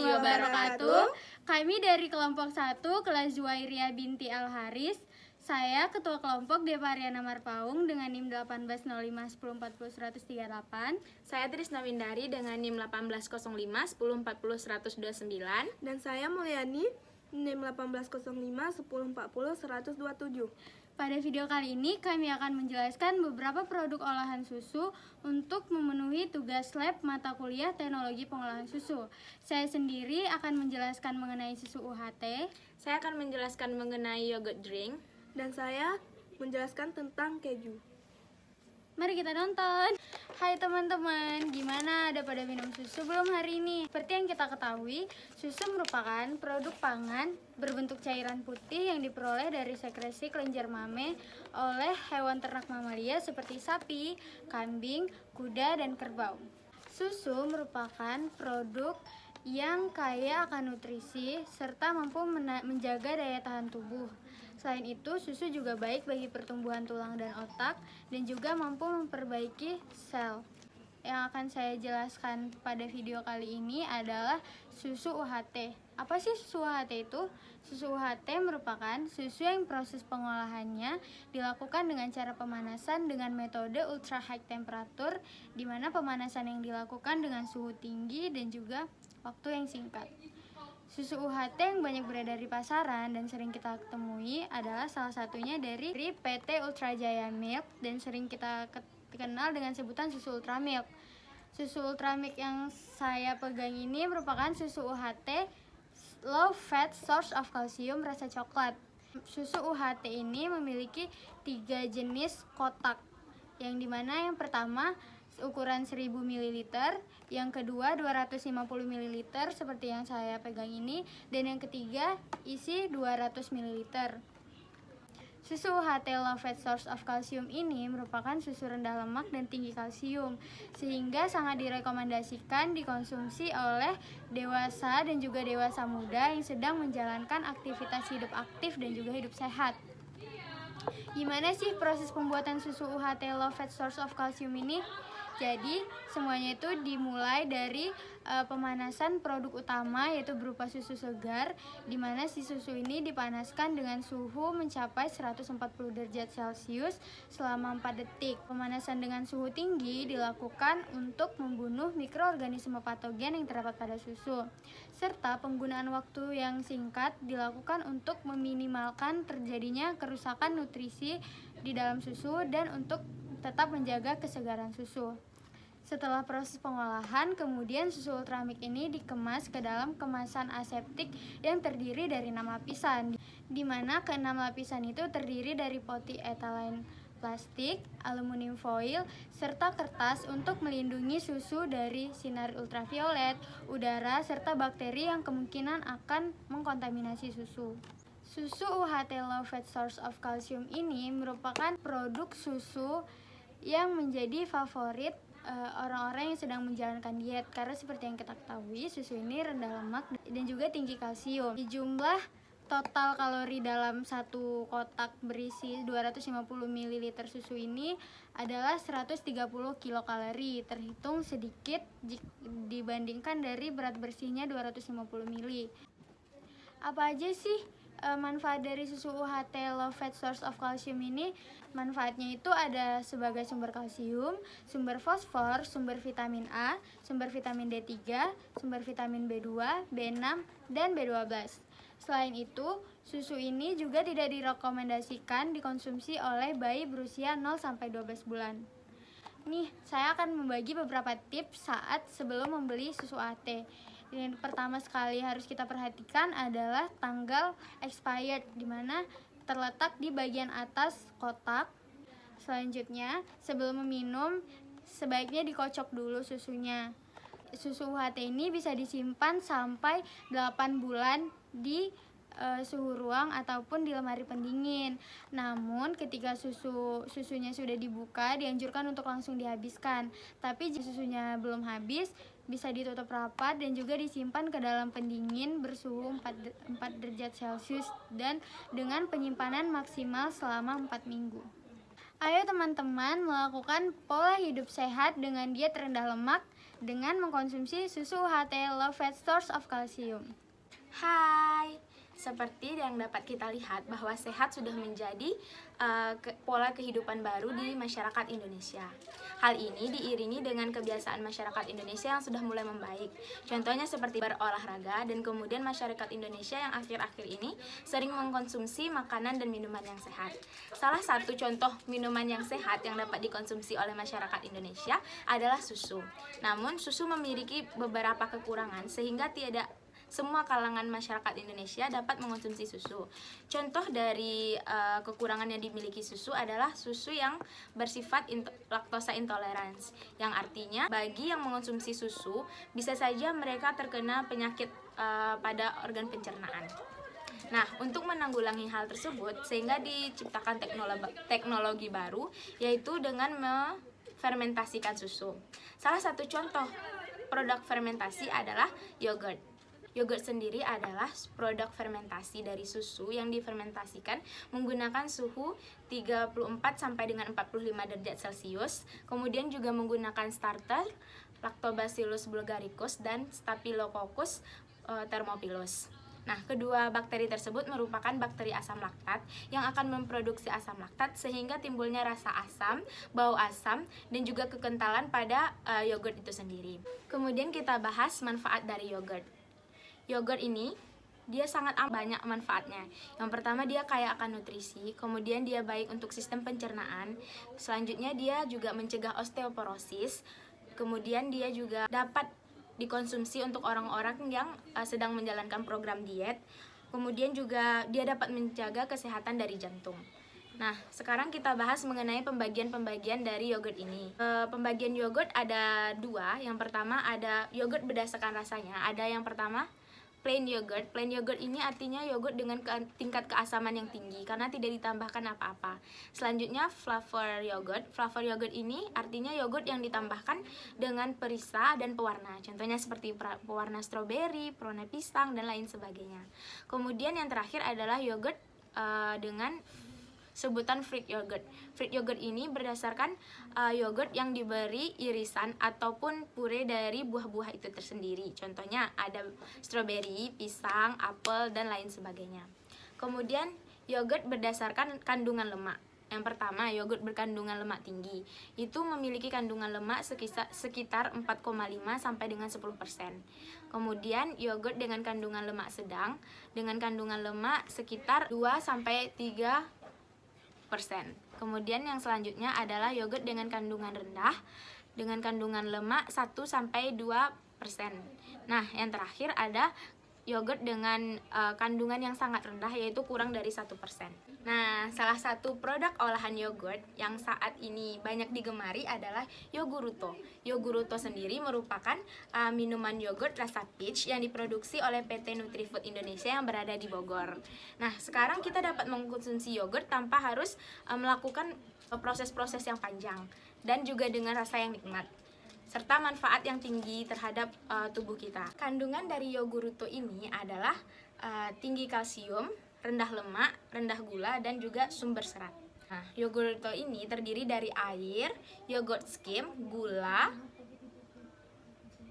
wabarakatuh. Kami dari kelompok 1 kelas Zuwairia binti Al-Haris. Saya ketua kelompok Deva Ariana Marpaung dengan NIM 180510401038. Saya Trisna Windari dengan NIM 180510401029. Dan saya Mulyani NIM 180510401027. Pada video kali ini kami akan menjelaskan beberapa produk olahan susu untuk memenuhi tugas lab mata kuliah teknologi pengolahan susu. Saya sendiri akan menjelaskan mengenai susu UHT. Saya akan menjelaskan mengenai yogurt drink. Dan saya menjelaskan tentang keju. Mari kita nonton. Hai teman-teman, gimana? Ada pada minum susu belum hari ini? Seperti yang kita ketahui, susu merupakan produk pangan berbentuk cairan putih yang diperoleh dari sekresi kelenjar mame oleh hewan ternak mamalia seperti sapi, kambing, kuda, dan kerbau. Susu merupakan produk yang kaya akan nutrisi serta mampu menjaga daya tahan tubuh. Selain itu, susu juga baik bagi pertumbuhan tulang dan otak dan juga mampu memperbaiki sel. Yang akan saya jelaskan pada video kali ini adalah susu UHT. Apa sih susu UHT itu? Susu UHT merupakan susu yang proses pengolahannya dilakukan dengan cara pemanasan dengan metode ultra high temperature, di mana pemanasan yang dilakukan dengan suhu tinggi dan juga waktu yang singkat. Susu UHT yang banyak beredar di pasaran dan sering kita temui adalah salah satunya dari PT Ultra Jaya Milk dan sering kita kenal dengan sebutan susu Ultra Milk. Susu Ultra Milk yang saya pegang ini merupakan susu UHT low fat source of calcium rasa coklat. Susu UHT ini memiliki 3 jenis kotak, yang dimana yang pertama ukuran 1000 ml, yang kedua 250 ml seperti yang saya pegang ini, dan yang ketiga isi 200 ml. Susu UHT low fat source of calcium ini merupakan susu rendah lemak dan tinggi kalsium, sehingga sangat direkomendasikan dikonsumsi oleh dewasa dan juga dewasa muda yang sedang menjalankan aktivitas hidup aktif dan juga hidup sehat. Gimana sih proses pembuatan susu UHT low fat source of calcium ini? Jadi semuanya itu dimulai dari pemanasan produk utama, yaitu berupa susu segar, di mana si susu ini dipanaskan dengan suhu mencapai 140 derajat Celcius selama 4 detik. Pemanasan dengan suhu tinggi dilakukan untuk membunuh mikroorganisme patogen yang terdapat pada susu, serta penggunaan waktu yang singkat dilakukan untuk meminimalkan terjadinya kerusakan nutrisi di dalam susu dan untuk tetap menjaga kesegaran susu. Setelah proses pengolahan, kemudian susu Ultramilk ini dikemas ke dalam kemasan aseptik yang terdiri dari 6 lapisan, di mana ke-6 lapisan itu terdiri dari polyethylene plastik, aluminium foil, serta kertas untuk melindungi susu dari sinar ultraviolet, udara, serta bakteri yang kemungkinan akan mengkontaminasi susu. Susu UHT low fat source of calcium ini merupakan produk susu yang menjadi favorit orang-orang yang sedang menjalankan diet, karena seperti yang kita ketahui susu ini rendah lemak dan juga tinggi kalsium. Di jumlah total kalori dalam satu kotak berisi 250 ml susu ini adalah 130 kilokalori, terhitung sedikit dibandingkan dari berat bersihnya 250 ml. Apa aja sih manfaat dari susu UHT low fat source of calcium ini? Manfaatnya itu ada sebagai sumber kalsium, sumber fosfor, sumber vitamin A, sumber vitamin D3, sumber vitamin B2, B6, dan B12. Selain itu, susu ini juga tidak direkomendasikan dikonsumsi oleh bayi berusia 0-12 bulan. Nih, saya akan membagi beberapa tips saat sebelum membeli susu UHT. Yang pertama sekali harus kita perhatikan adalah tanggal expired, di mana terletak di bagian atas kotak. Selanjutnya, sebelum meminum sebaiknya dikocok dulu susunya. Susu UHT ini bisa disimpan sampai 8 bulan di suhu ruang ataupun di lemari pendingin. Namun ketika susunya sudah dibuka, dianjurkan untuk langsung dihabiskan. Tapi jika susunya belum habis, bisa ditutup rapat dan juga disimpan ke dalam pendingin bersuhu 4 derajat Celcius dan dengan penyimpanan maksimal selama 4 minggu. Ayo teman-teman melakukan pola hidup sehat dengan diet rendah lemak dengan mengkonsumsi susu UHT Low Fat Source of Calcium. Hai, seperti yang dapat kita lihat bahwa sehat sudah menjadi pola kehidupan baru di masyarakat Indonesia. Hal ini diiringi dengan kebiasaan masyarakat Indonesia yang sudah mulai membaik. Contohnya seperti berolahraga, dan kemudian masyarakat Indonesia yang akhir-akhir ini sering mengkonsumsi makanan dan minuman yang sehat. Salah satu contoh minuman yang sehat yang dapat dikonsumsi oleh masyarakat Indonesia adalah susu. Namun susu memiliki beberapa kekurangan sehingga tidak semua kalangan masyarakat Indonesia dapat mengonsumsi susu. Contoh dari kekurangan yang dimiliki susu adalah susu yang bersifat laktosa intolerance, yang artinya bagi yang mengonsumsi susu bisa saja mereka terkena penyakit pada organ pencernaan. Nah, untuk menanggulangi hal tersebut sehingga diciptakan teknologi baru, yaitu dengan fermentasikan susu. Salah satu contoh produk fermentasi adalah yogurt. Yogurt sendiri adalah produk fermentasi dari susu yang difermentasikan menggunakan suhu 34 sampai dengan 45 derajat Celcius. Kemudian juga menggunakan starter Lactobacillus bulgaricus dan Staphylococcus thermophilus. Nah, kedua bakteri tersebut merupakan bakteri asam laktat yang akan memproduksi asam laktat sehingga timbulnya rasa asam, bau asam, dan juga kekentalan pada yogurt itu sendiri. Kemudian kita bahas manfaat dari yogurt. Yogurt ini dia sangat banyak manfaatnya. Yang pertama, dia kaya akan nutrisi, kemudian dia baik untuk sistem pencernaan. Selanjutnya, dia juga mencegah osteoporosis. Kemudian dia juga dapat dikonsumsi untuk orang-orang yang sedang menjalankan program diet. Kemudian juga dia dapat menjaga kesehatan dari jantung. Nah, sekarang kita bahas mengenai pembagian-pembagian dari yogurt ini. Pembagian yogurt ada dua. Yang pertama ada yogurt berdasarkan rasanya. Ada yang pertama plain yogurt. Plain yogurt ini artinya yogurt dengan tingkat keasaman yang tinggi karena tidak ditambahkan apa-apa. Selanjutnya flavor yogurt. Flavor yogurt ini artinya yogurt yang ditambahkan dengan perisa dan pewarna. Contohnya seperti pewarna stroberi, pewarna pisang, dan lain sebagainya. Kemudian yang terakhir adalah yogurt dengan sebutan fruit yogurt. Fruit yogurt ini berdasarkan yogurt yang diberi irisan ataupun pure dari buah-buah itu tersendiri. Contohnya ada stroberi, pisang, apel, dan lain sebagainya. Kemudian yogurt berdasarkan kandungan lemak. Yang pertama, yogurt berkandungan lemak tinggi. Itu memiliki kandungan lemak sekitar 4,5 sampai dengan 10%. Kemudian yogurt dengan kandungan lemak sedang dengan kandungan lemak sekitar 2 sampai 3%. Kemudian yang selanjutnya adalah yogurt dengan kandungan rendah dengan kandungan lemak 1 sampai 2%. Nah, yang terakhir ada yogurt dengan kandungan yang sangat rendah, yaitu kurang dari 1%. Nah, salah satu produk olahan yogurt yang saat ini banyak digemari adalah Yogurto. Yogurto sendiri merupakan minuman yogurt rasa peach yang diproduksi oleh PT Nutrifood Indonesia yang berada di Bogor. Nah, sekarang kita dapat mengkonsumsi yogurt tanpa harus melakukan proses-proses yang panjang dan juga dengan rasa yang nikmat, serta manfaat yang tinggi terhadap tubuh kita. Kandungan dari Yogurto ini adalah tinggi kalsium, rendah lemak, rendah gula, dan juga sumber serat. Nah, Yogurto ini terdiri dari air, yogurt skim, gula,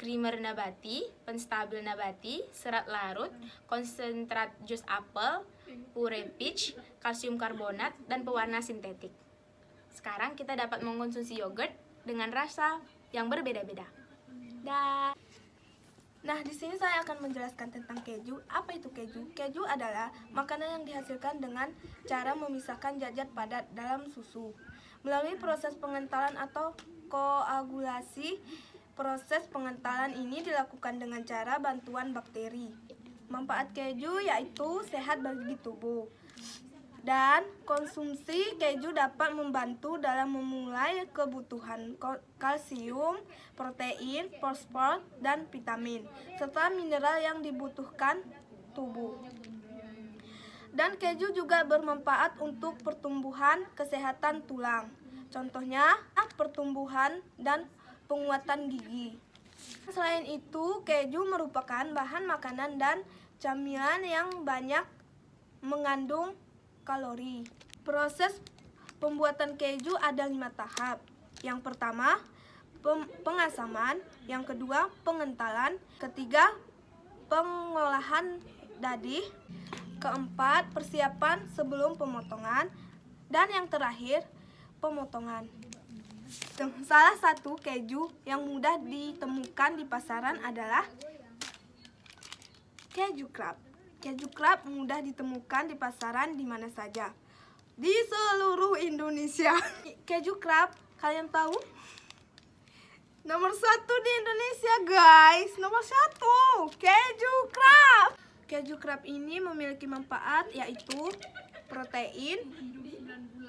creamer nabati, penstabil nabati, serat larut, konsentrat jus apel, pure peach, kalsium karbonat, dan pewarna sintetik. Sekarang kita dapat mengkonsumsi yogurt dengan rasa yang berbeda-beda. Nah, di sini saya akan menjelaskan tentang keju. Apa itu keju? Keju adalah makanan yang dihasilkan dengan cara memisahkan zat-zat padat dalam susu melalui proses pengentalan atau koagulasi. Proses pengentalan ini dilakukan dengan cara bantuan bakteri. Manfaat keju yaitu sehat bagi tubuh. Dan konsumsi keju dapat membantu dalam memulai kebutuhan kalsium, protein, fosfor, dan vitamin, serta mineral yang dibutuhkan tubuh. Dan keju juga bermanfaat untuk pertumbuhan kesehatan tulang. Contohnya, pertumbuhan dan penguatan gigi. Selain itu, keju merupakan bahan makanan dan camilan yang banyak mengandung kalori. Proses pembuatan keju ada 5 tahap. Yang pertama, pengasaman, yang kedua pengentalan, ketiga pengolahan dadih, keempat persiapan sebelum pemotongan, dan yang terakhir pemotongan. Salah satu keju yang mudah ditemukan di pasaran adalah keju Kraft. Keju Kraft mudah ditemukan di pasaran di mana saja di seluruh Indonesia. Keju Kraft, kalian tahu? Nomor 1 di Indonesia, guys. Nomor 1, keju Kraft. Keju Kraft ini memiliki manfaat yaitu protein,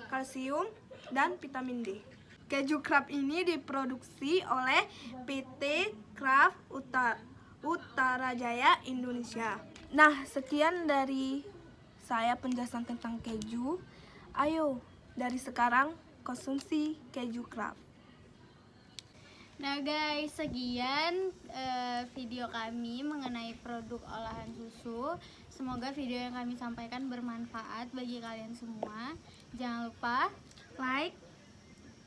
kalsium, dan vitamin D. Keju Kraft ini diproduksi oleh PT Kraft Utara Jaya Indonesia. Nah, sekian dari saya penjelasan tentang keju. Ayo, dari sekarang konsumsi keju Kraft. Nah guys, sekian video kami mengenai produk olahan susu. Semoga video yang kami sampaikan bermanfaat bagi kalian semua. Jangan lupa like,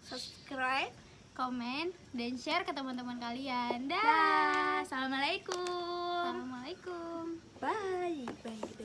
Subscribe. komen, dan share ke teman-teman kalian. Dah, assalamualaikum. Assalamualaikum. Bye. Bye.